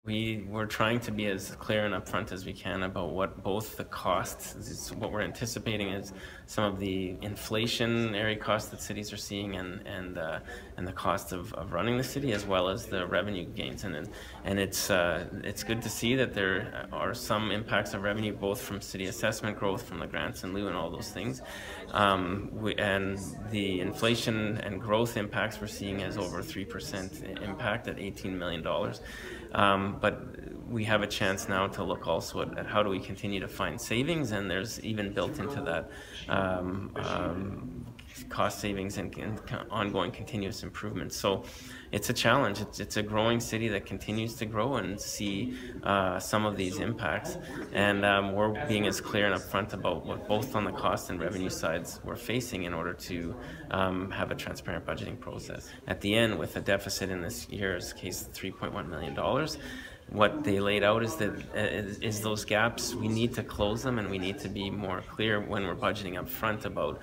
We're trying to be as clear and upfront as we can about what both the costs, what we're anticipating is some of the inflationary costs that cities are seeing, and the cost of running the city, as well as the revenue gains. And it's good to see that there are some impacts of revenue, both from city assessment growth, from the grants in lieu, and all those things. And the inflation and growth impacts we're seeing as over 3% impact at $18 million. But we have a chance now to look also at how do we continue to find savings, and there's even built into that cost savings and ongoing continuous improvement. So it's a challenge. It's a growing city that continues to grow and see some of these impacts, and we're being as clear and upfront about what both on the cost and revenue sides we're facing in order to have a transparent budgeting process. At the end, with a deficit in this year's case, $3.1 million, what they laid out is that is those gaps, we need to close them, and we need to be more clear when we're budgeting up front about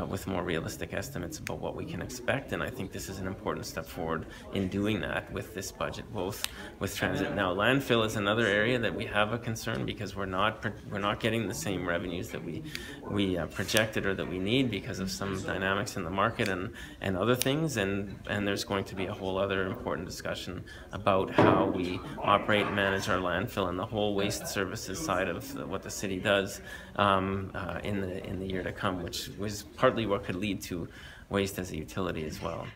with more realistic estimates about what we can expect. And I think this is an important step forward in doing that with this budget, both with transit. Now, landfill is another area that we have a concern, because we're not getting the same revenues that we projected or that we need because of some dynamics in the market and other things, and there's going to be a whole other important discussion about how we operate and manage our landfill and the whole waste services side of what the city does in the year to come, which was partly what could lead to waste as a utility as well.